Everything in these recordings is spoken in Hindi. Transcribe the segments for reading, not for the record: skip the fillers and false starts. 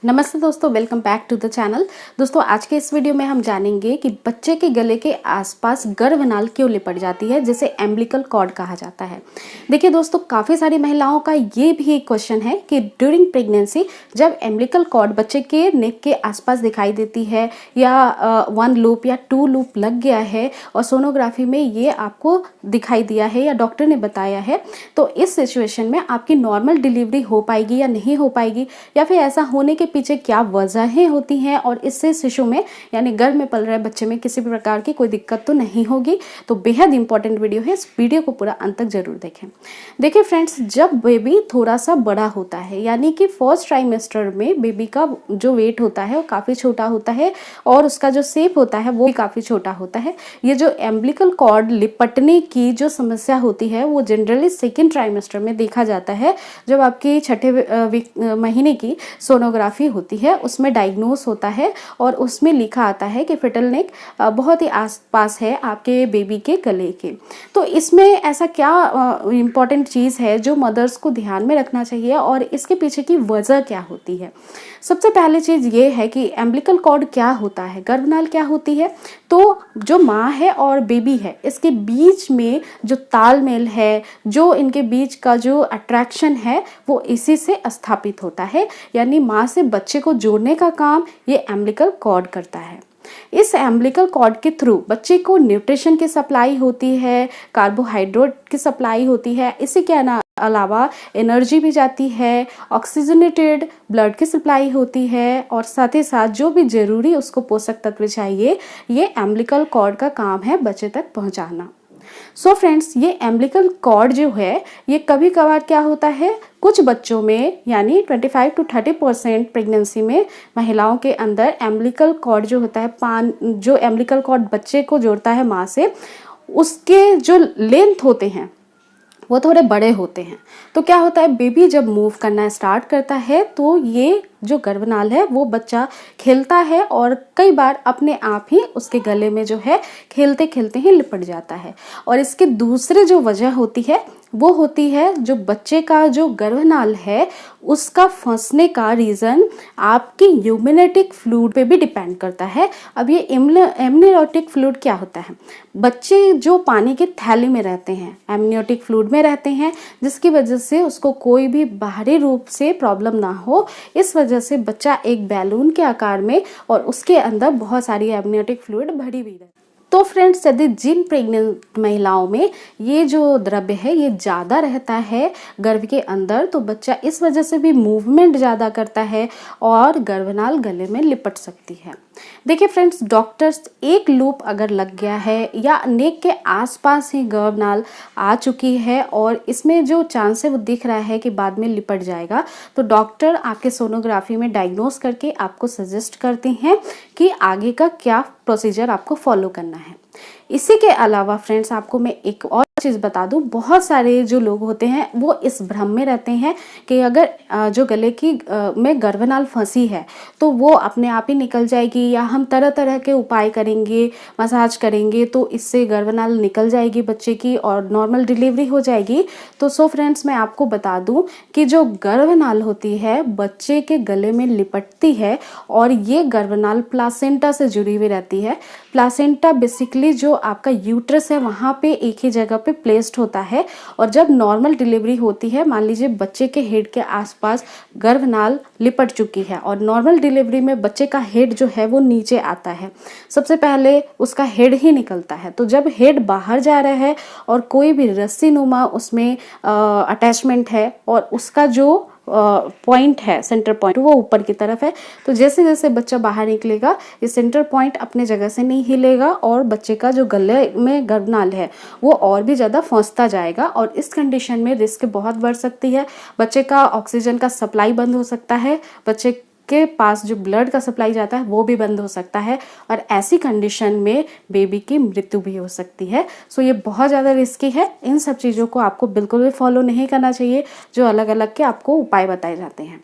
नमस्ते दोस्तों, welcome back to the channel. दोस्तों आज के इस वीडियो में हम जानेंगे कि बच्चे के गले के आसपास गर्भनाल क्यों लिपट जाती है, जिसे एम्बिलिकल कॉर्ड कहा जाता है। देखिए दोस्तों, काफ़ी सारी महिलाओं का ये भी एक क्वेश्चन है कि ड्यूरिंग प्रेगनेंसी जब एम्बिलिकल कॉर्ड बच्चे के नेक के आसपास दिखाई देती है या 1 लूप या 2 लूप लग गया है और सोनोग्राफी में ये आपको दिखाई दिया है या डॉक्टर ने बताया है, तो इस सिचुएशन में आपकी नॉर्मल डिलीवरी हो पाएगी या नहीं हो पाएगी, या फिर ऐसा होने के पीछे क्या वजहें होती हैं और इससे शिशु में यानी गर्भ में पल रहे बच्चे में किसी भी प्रकार की कोई दिक्कत तो नहीं होगी। तो बेहद इंपॉर्टेंट वीडियो है, इस वीडियो को पूरा अंत तक जरूर देखें। देखिए फ्रेंड्स, जब बेबी थोड़ा सा बड़ा होता है यानी कि फर्स्ट ट्राइमेस्टर में बेबी का जो वेट होता है वो काफ़ी छोटा होता है और उसका जो शेप होता है वो भी काफ़ी छोटा होता है। ये जो एम्बिलिकल कॉर्ड लिपटने की जो समस्या होती है वो जनरली सेकेंड ट्राइमेस्टर में देखा जाता है, जब आपकी छठे महीने की सोनोग्राफी होती है उसमें डायग्नोस होता है और उसमें लिखा आता है कि फेटल नेक बहुत ही आसपास है आपके बेबी के गले के। तो इसमें ऐसा क्या इम्पॉर्टेंट चीज़ है जो मदर्स को ध्यान में रखना चाहिए और इसके पीछे की वजह क्या होती है। सबसे पहली चीज़ ये है कि एम्बिलिकल कॉर्ड क्या होता है, गर्भनाल क्या होती है। तो जो माँ है और बेबी है इसके बीच में जो तालमेल है, जो इनके बीच का जो अट्रैक्शन है वो इसी से स्थापित होता है, यानी माँ से बच्चे को जोड़ने का काम ये एम्बिलिकल कॉर्ड करता है। इस एम्बिलिकल कॉर्ड के थ्रू बच्चे को न्यूट्रिशन की सप्लाई होती है, कार्बोहाइड्रेट की सप्लाई होती है, इसी के अलावा एनर्जी भी जाती है, ऑक्सीजनेटेड ब्लड की सप्लाई होती है और साथ ही साथ जो भी जरूरी उसको पोषक तत्व चाहिए ये एम्बिलिकल कॉर्ड का काम है बच्चे तक पहुंचाना। सो फ्रेंड्स, ये एम्बिलिकल कॉर्ड जो है ये कभी कभार क्या होता है, कुछ बच्चों में यानी 25 to 30% प्रेगनेंसी में महिलाओं के अंदर एम्बिलिकल कॉर्ड जो होता है, जो एम्बिलिकल कॉर्ड बच्चे को जोड़ता है माँ से, उसके जो लेंथ होते हैं वो थोड़े बड़े होते हैं। तो क्या होता है, बेबी जब मूव करना स्टार्ट करता है तो ये जो गर्भनाल है वो बच्चा खेलता है और कई बार अपने आप ही उसके गले में जो है खेलते खेलते ही लिपट जाता है। और इसके दूसरे जो वजह होती है वो होती है जो बच्चे का जो गर्भनाल है उसका फंसने का रीज़न आपकी यूमिनेटिक फ्लूइड पे भी डिपेंड करता है। अब ये एमनियोटिक फ्लूइड क्या होता है, बच्चे जो पानी के थैली में रहते हैं एमनियोटिक फ्लूइड में रहते हैं, जिसकी वजह से उसको कोई भी बाहरी रूप से प्रॉब्लम ना हो, इस वजह से बच्चा एक बैलून के आकार में और उसके अंदर बहुत सारी एमनियोटिक फ्लूइड भरी हुई है। तो फ्रेंड्स, यदि जिन प्रेग्नेंट महिलाओं में ये जो द्रव्य है ये ज़्यादा रहता है गर्भ के अंदर, तो बच्चा इस वजह से भी मूवमेंट ज़्यादा करता है और गर्भनाल गले में लिपट सकती है। देखिए फ्रेंड्स, डॉक्टर्स एक लूप अगर लग गया है या नेक के आसपास ही गर्भनाल आ चुकी है और इसमें जो चांस है वो दिख रहा है कि बाद में लिपट जाएगा, तो डॉक्टर आपके सोनोग्राफी में डायग्नोस करके आपको सजेस्ट करते हैं कि आगे का क्या प्रोसीजर आपको फॉलो करना है। इसी के अलावा फ्रेंड्स, आपको मैं एक और चीज़ बता दूं, बहुत सारे जो लोग होते हैं वो इस भ्रम में रहते हैं कि अगर जो गले की में गर्भनाल फंसी है तो वो अपने आप ही निकल जाएगी या हम तरह तरह के उपाय करेंगे, मसाज करेंगे तो इससे गर्भनाल निकल जाएगी बच्चे की और नॉर्मल डिलीवरी हो जाएगी। तो सो फ्रेंड्स, मैं आपको बता दूं कि जो गर्भनाल होती है बच्चे के गले में लिपटती है और ये गर्भनाल प्लासेंटा से जुड़ी हुई रहती है। प्लासेंटा बेसिकली जो आपका यूट्रस है वहाँ पे एक ही जगह पे प्लेस्ड होता है और जब नॉर्मल डिलीवरी होती है, मान लीजिए बच्चे के हेड के आसपास गर्भनाल लिपट चुकी है और नॉर्मल डिलीवरी में बच्चे का हेड जो है वो नीचे आता है, सबसे पहले उसका हेड ही निकलता है। तो जब हेड बाहर जा रहा है और कोई भी रस्सी नुमा उसमें अटैचमेंट है और उसका जो पॉइंट है, सेंटर पॉइंट, वो ऊपर की तरफ है, तो जैसे जैसे बच्चा बाहर निकलेगा ये सेंटर पॉइंट अपने जगह से नहीं हिलेगा और बच्चे का जो गले में गर्भनाल है वो और भी ज़्यादा फंसता जाएगा और इस कंडीशन में रिस्क बहुत बढ़ सकती है। बच्चे का ऑक्सीजन का सप्लाई बंद हो सकता है, बच्चे के पास जो ब्लड का सप्लाई जाता है वो भी बंद हो सकता है और ऐसी कंडीशन में बेबी की मृत्यु भी हो सकती है। सो ये बहुत ज़्यादा रिस्की है। इन सब चीज़ों को आपको बिल्कुल भी फॉलो नहीं करना चाहिए जो अलग अलग के आपको उपाय बताए जाते हैं।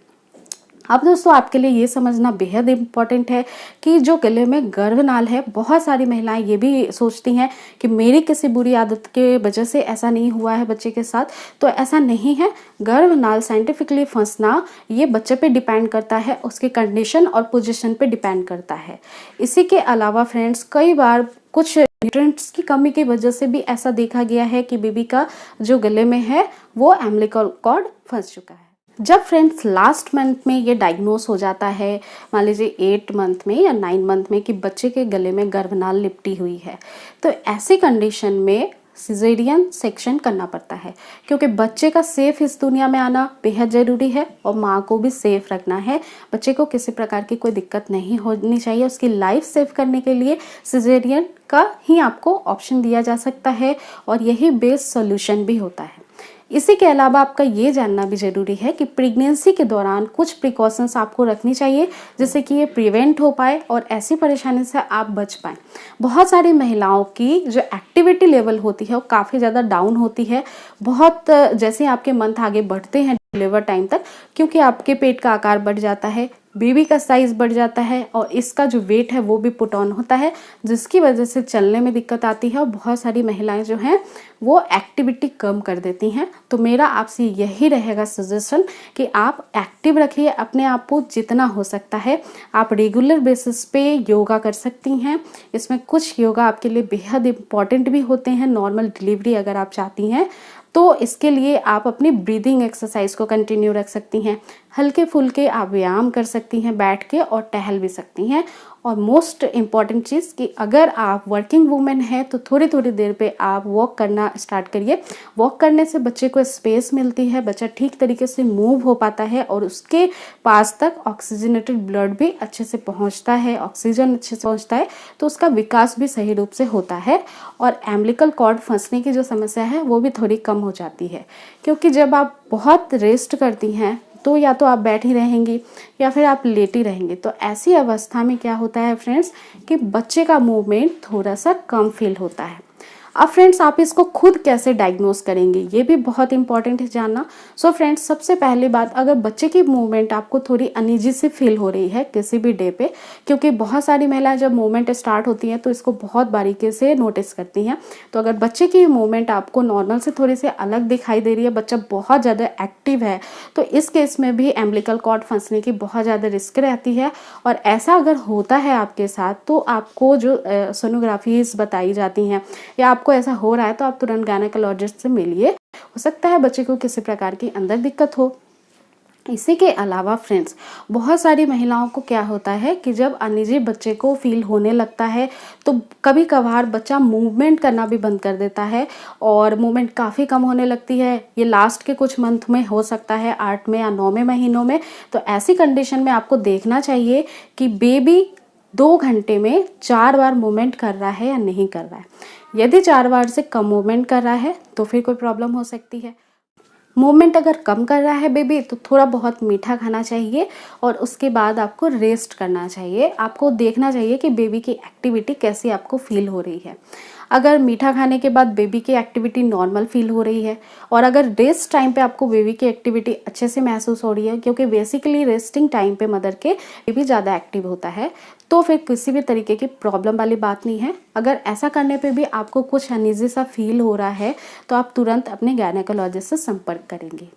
अब दोस्तों आपके लिए ये समझना बेहद इम्पॉर्टेंट है कि जो गले में गर्भनाल है, बहुत सारी महिलाएं ये भी सोचती हैं कि मेरी किसी बुरी आदत के वजह से ऐसा नहीं हुआ है बच्चे के साथ। तो ऐसा नहीं है। गर्भनाल साइंटिफिकली फंसना ये बच्चे पे डिपेंड करता है, उसके कंडीशन और पोजीशन पे डिपेंड करता है। इसी के अलावा फ्रेंड्स, कई बार कुछ न्यूट्रिएंट्स की कमी की वजह से भी ऐसा देखा गया है कि बेबी का जो गले में है वो अम्बिलिकल कॉर्ड फंस चुका है। जब फ्रेंड्स लास्ट मंथ में ये डायग्नोस हो जाता है, मान लीजिए 8 मंथ में या 9 मंथ में, कि बच्चे के गले में गर्भनाल लिपटी हुई है, तो ऐसी कंडीशन में सिजेरियन सेक्शन करना पड़ता है, क्योंकि बच्चे का सेफ इस दुनिया में आना बेहद ज़रूरी है और माँ को भी सेफ रखना है। बच्चे को किसी प्रकार की कोई दिक्कत नहीं होनी चाहिए। उसकी लाइफ सेव करने के लिए सिजेरियन का ही आपको ऑप्शन दिया जा सकता है और यही बेस्ट सोल्यूशन भी होता है। इसी के अलावा आपका ये जानना भी ज़रूरी है कि प्रेगनेंसी के दौरान कुछ प्रिकॉशंस आपको रखनी चाहिए, जिससे कि ये प्रिवेंट हो पाए और ऐसी परेशानी से आप बच पाएँ। बहुत सारी महिलाओं की जो एक्टिविटी लेवल होती है वो काफ़ी ज़्यादा डाउन होती है, बहुत जैसे आपके मंथ आगे बढ़ते हैं डिलीवर टाइम तक, क्योंकि आपके पेट का आकार बढ़ जाता है, बेबी का साइज़ बढ़ जाता है और इसका जो वेट है वो भी पुट ऑन होता है, जिसकी वजह से चलने में दिक्कत आती है और बहुत सारी महिलाएं जो हैं वो एक्टिविटी कम कर देती हैं। तो मेरा आपसे यही रहेगा सजेशन कि आप एक्टिव रखिए अपने आप को जितना हो सकता है। आप रेगुलर बेसिस पे योगा कर सकती हैं। इसमें कुछ योगा आपके लिए बेहद इम्पॉर्टेंट भी होते हैं। नॉर्मल डिलीवरी अगर आप चाहती हैं तो इसके लिए आप अपनी ब्रीदिंग एक्सरसाइज को कंटिन्यू रख सकती हैं। हल्के फुल्के आप व्यायाम कर सकती हैं बैठ के और टहल भी सकती हैं। और मोस्ट इम्पॉर्टेंट चीज़ कि अगर आप वर्किंग वूमेन हैं तो थोड़ी थोड़ी देर पे आप वॉक करना स्टार्ट करिए। वॉक करने से बच्चे को स्पेस मिलती है, बच्चा ठीक तरीके से मूव हो पाता है और उसके पास तक ऑक्सीजनेटेड ब्लड भी अच्छे से पहुंचता है, ऑक्सीजन अच्छे से पहुंचता है, तो उसका विकास भी सही रूप से होता है और एम्बिलिकल कॉर्ड फंसने की जो समस्या है वो भी थोड़ी कम हो जाती है। क्योंकि जब आप बहुत रेस्ट करती हैं तो या तो आप बैठी रहेंगी या फिर आप लेटी रहेंगी, तो ऐसी अवस्था में क्या होता है फ्रेंड्स कि बच्चे का मूवमेंट थोड़ा सा कम फील होता है। अब फ्रेंड्स आप इसको खुद कैसे डायग्नोस करेंगे ये भी बहुत इंपॉर्टेंट है जानना। सो फ्रेंड्स सबसे पहली बात, अगर बच्चे की मूवमेंट आपको थोड़ी अनईजी सी फील हो रही है किसी भी डे पे, क्योंकि बहुत सारी महिलाएं जब मूवमेंट स्टार्ट होती हैं तो इसको बहुत बारीकी से नोटिस करती हैं। तो अगर बच्चे की मूवमेंट आपको नॉर्मल से थोड़ी सी अलग दिखाई दे रही है, बच्चा बहुत ज़्यादा एक्टिव है, तो इस केस में भी एम्बिलिकल कॉर्ड फंसने की बहुत ज़्यादा रिस्क रहती है। और ऐसा अगर होता है आपके साथ तो आपको जो सोनोग्राफीज बताई जाती हैं या आपको ऐसा हो रहा है तो आप तुरंत गायनेकोलॉजिस्ट से मिलिए। हो सकता है बच्चे को किसी प्रकार की अंदर दिक्कत हो। इसी के अलावा फ्रेंड्स बहुत सारी महिलाओं को क्या होता है कि जब अनईजी बच्चे को फील होने लगता है तो कभी कभार बच्चा मूवमेंट करना भी बंद कर देता है और मूवमेंट काफ़ी कम होने लगती है। ये लास्ट के कुछ मंथ में हो सकता है, 8वें या 9वें महीनों में। तो ऐसी कंडीशन में आपको देखना चाहिए कि बेबी 2 घंटे में 4 बार मूवमेंट कर रहा है या नहीं कर रहा है। यदि 4 बार से कम मूवमेंट कर रहा है तो फिर कोई प्रॉब्लम हो सकती है। मूवमेंट अगर कम कर रहा है बेबी तो थोड़ा बहुत मीठा खाना चाहिए और उसके बाद आपको रेस्ट करना चाहिए। आपको देखना चाहिए कि बेबी की एक्टिविटी कैसी आपको फील हो रही है। अगर मीठा खाने के बाद बेबी की एक्टिविटी नॉर्मल फील हो रही है और अगर रेस्ट टाइम पे आपको बेबी की एक्टिविटी अच्छे से महसूस हो रही है, क्योंकि बेसिकली रेस्टिंग टाइम पे मदर के बेबी ज़्यादा एक्टिव होता है, तो फिर किसी भी तरीके की प्रॉब्लम वाली बात नहीं है। अगर ऐसा करने पे भी आपको कुछ अनईजी सा फील हो रहा है तो आप तुरंत अपने गायनेकोलॉजिस्ट से संपर्क करेंगे।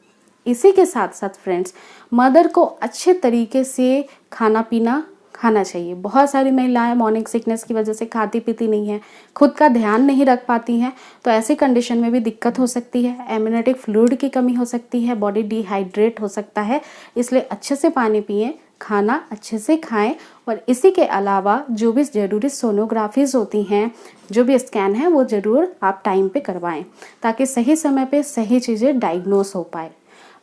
इसी के साथ साथ फ्रेंड्स मदर को अच्छे तरीके से खाना पीना खाना चाहिए। बहुत सारी महिलाएं मॉर्निंग सिकनेस की वजह से खाती पीती नहीं है, खुद का ध्यान नहीं रख पाती हैं, तो ऐसी कंडीशन में भी दिक्कत हो सकती है। एम्नियोटिक फ्लूइड की कमी हो सकती है, बॉडी डिहाइड्रेट हो सकता है। इसलिए अच्छे से पानी पिएं, खाना अच्छे से खाएं और इसी के अलावा जो भी ज़रूरी सोनोग्राफीज होती हैं, जो भी स्कैन है, वो ज़रूर आप टाइम पे करवाएं ताकि सही समय पे सही चीज़ें डायग्नोस हो पाए।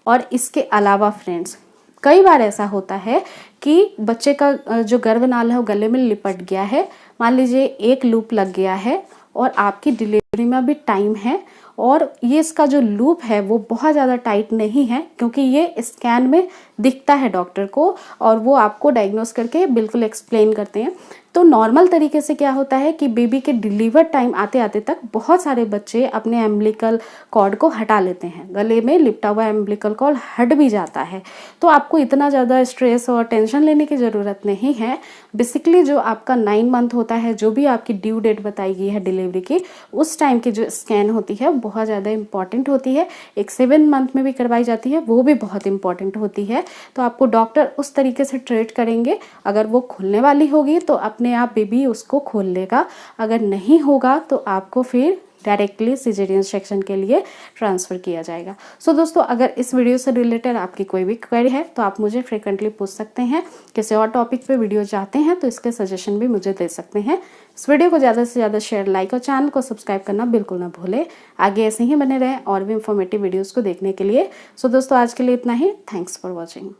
और इसके अलावा फ्रेंड्स कई बार ऐसा होता है कि बच्चे का जो गर्भनाल है वो गले में लिपट गया है। मान लीजिए एक लूप लग गया है और आपकी डिलीवरी में भी टाइम है और ये इसका जो लूप है वो बहुत ज़्यादा टाइट नहीं है, क्योंकि ये स्कैन में दिखता है डॉक्टर को और वो आपको डायग्नोस करके बिल्कुल एक्सप्लेन करते हैं। तो नॉर्मल तरीके से क्या होता है कि बेबी के डिलीवर टाइम आते आते तक बहुत सारे बच्चे अपने एम्बिलिकल कॉर्ड को हटा लेते हैं, गले में लिपटा हुआ एम्बिलिकल कॉर्ड हट भी जाता है। तो आपको इतना ज़्यादा स्ट्रेस और टेंशन लेने की ज़रूरत नहीं है। बेसिकली जो आपका 9 मंथ होता है, जो भी आपकी ड्यू डेट बताई गई है डिलीवरी की, उस टाइम की जो स्कैन होती है बहुत ज़्यादा इंपॉर्टेंट होती है। एक 7 मंथ में भी करवाई जाती है, वो भी बहुत इंपॉर्टेंट होती है। तो आपको डॉक्टर उस तरीके से ट्रीट करेंगे। अगर वो खुलने वाली होगी तो अपने आप बेबी उसको खोल लेगा, अगर नहीं होगा तो आपको फिर डायरेक्टली सिजेरियन सेक्शन के लिए ट्रांसफ़र किया जाएगा। सो दोस्तों, अगर इस वीडियो से रिलेटेड आपकी कोई भी क्वेरी है तो आप मुझे फ्रिक्वेंटली पूछ सकते हैं। किसी और टॉपिक पे वीडियो चाहते हैं तो इसके सजेशन भी मुझे दे सकते हैं। इस वीडियो को ज़्यादा से ज़्यादा शेयर, लाइक और चैनल को सब्सक्राइब करना बिल्कुल ना भूलें। आगे ऐसे ही बने रहें और भी इंफॉर्मेटिव वीडियोज़ को देखने के लिए। सो दोस्तों, आज के लिए इतना ही। Thanks for watching.